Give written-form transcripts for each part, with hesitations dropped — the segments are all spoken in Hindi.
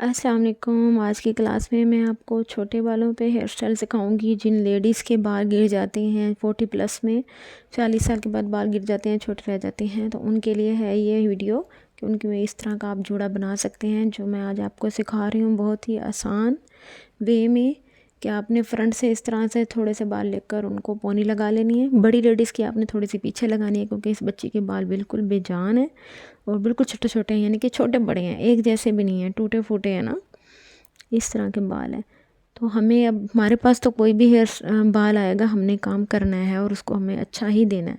अस्सलाम वालेकुम। आज की क्लास में मैं आपको छोटे बालों पे हेयर स्टाइल सिखाऊंगी। जिन लेडीज़ के बाल गिर जाते हैं 40 प्लस में, 40 साल के बाद बाल गिर जाते हैं, छोटे रह जाते हैं, तो उनके लिए है ये वीडियो कि उनके में इस तरह का आप जूड़ा बना सकते हैं। जो मैं आज आपको सिखा रही हूँ बहुत ही आसान वे में कि आपने फ्रंट से इस तरह से थोड़े से बाल लेकर उनको पोनी लगा लेनी है। बड़ी लेडीज़ की आपने थोड़ी सी पीछे लगानी है, क्योंकि इस बच्ची के बाल बिल्कुल बेजान है और बिल्कुल छोटे छोटे हैं, यानी कि छोटे बड़े हैं, एक जैसे भी नहीं हैं, टूटे फूटे हैं ना, इस तरह के बाल हैं। तो हमें अब हमारे पास तो कोई भी हेयर बाल आएगा, हमने काम करना है और उसको हमें अच्छा ही देना है।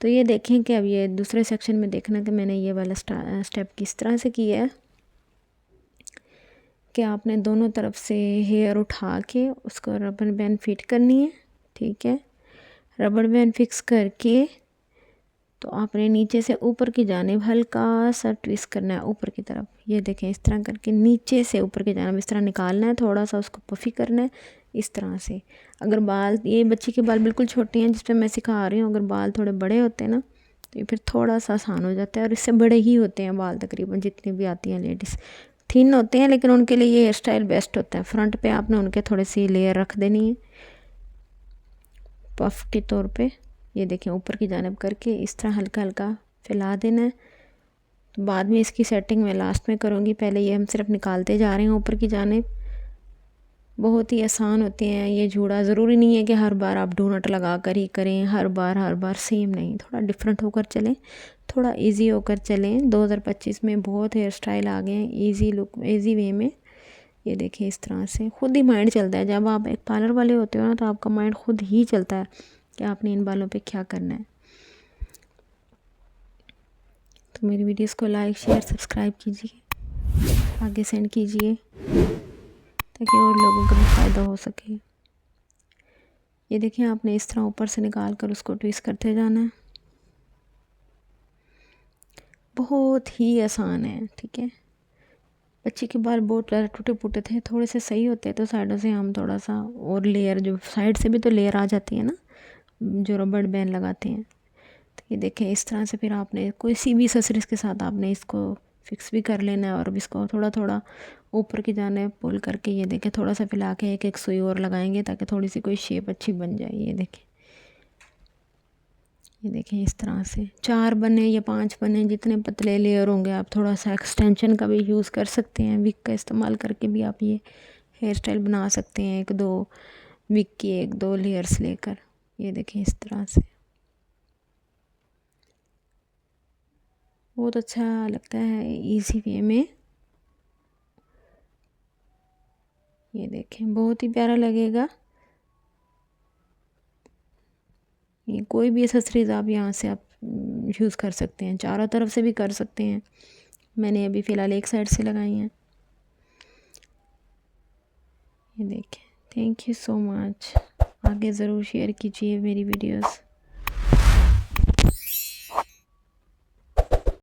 तो ये देखें कि अब ये दूसरे सेक्शन में देखना कि मैंने ये वाला स्टेप किस तरह से किया है कि आपने दोनों तरफ से हेयर उठा के उसको रबर बैंड फिट करनी है। ठीक है, रबर बैंड फिक्स करके तो आपने नीचे से ऊपर की जानिब हल्का सा ट्विस्ट करना है ऊपर की तरफ। ये देखें, इस तरह करके नीचे से ऊपर की जानिब इस तरह निकालना है, थोड़ा सा उसको पफी करना है इस तरह से। अगर बाल, ये बच्ची के बाल बिल्कुल छोटे हैं जिस पे मैं सिखा रही हूँ, अगर बाल थोड़े बड़े होते हैं ना तो ये फिर थोड़ा सा आसान हो जाता है। और इससे बड़े ही होते हैं बाल, तकरीबन जितनी भी आती हैं लेडीज़ थिन होते हैं, लेकिन उनके लिए ये हेयर स्टाइल बेस्ट होता है। फ्रंट पे आपने उनके थोड़ी सी लेयर रख देनी है पफ के तौर पे। ये देखें, ऊपर की जानिब करके इस तरह हल्का हल्का फैला देना है। तो बाद में इसकी सेटिंग मैं लास्ट में करूँगी, पहले ये हम सिर्फ निकालते जा रहे हैं ऊपर की जानिब। बहुत ही आसान होते हैं ये जूड़ा। ज़रूरी नहीं है कि हर बार आप डोनट लगा कर ही करें, हर बार सेम नहीं, थोड़ा डिफरेंट होकर चलें, थोड़ा इजी होकर चलें। 2025 में बहुत हेयर स्टाइल आ गए हैं ईजी लुक, ईजी वे में। ये देखिए, इस तरह से खुद ही माइंड चलता है। जब आप एक पार्लर वाले होते हो ना, तो आपका माइंड खुद ही चलता है कि आपने इन बालों पे क्या करना है। तो मेरी वीडियोस को लाइक शेयर सब्सक्राइब कीजिए, आगे सेंड कीजिए ताकि और लोगों को भी फ़ायदा हो सके। ये देखिए, आपने इस तरह ऊपर से निकाल कर उसको ट्विस्ट करते जाना है। बहुत ही आसान है। ठीक है, बच्ची के बाल बहुत ज़्यादा टूटे फूटे थे, थोड़े से सही होते हैं तो साइडों से हम थोड़ा सा और लेयर, जो साइड से भी तो लेयर आ जाती है ना जो रबड़ बैंड लगाते हैं। तो ये देखें, इस तरह से फिर आपने कोई सी भी ससरिस के साथ आपने इसको फिक्स भी कर लेना है। और अब इसको थोड़ा थोड़ा ऊपर की जाने पुल करके, ये देखें, थोड़ा सा फैला के एक एक सुई और लगाएंगे ताकि थोड़ी सी कोई शेप अच्छी बन जाए। ये देखें, ये देखें, इस तरह से 4 बने या 5 बने, जितने पतले लेयर होंगे। आप थोड़ा सा एक्सटेंशन का भी यूज़ कर सकते हैं, विक का इस्तेमाल करके भी आप ये हेयर स्टाइल बना सकते हैं, 1-2 विक की 1-2 लेयर्स लेकर। ये देखें, इस तरह से बहुत अच्छा लगता है इजी वे में। ये देखें, बहुत ही प्यारा लगेगा। ये कोई भी एक्सेसरीज आप यहाँ से आप यूज़ कर सकते हैं, चारों तरफ से भी कर सकते हैं। मैंने अभी फ़िलहाल एक साइड से लगाई हैं। ये देखें, थैंक यू सो मच। आगे ज़रूर शेयर कीजिए मेरी वीडियोस।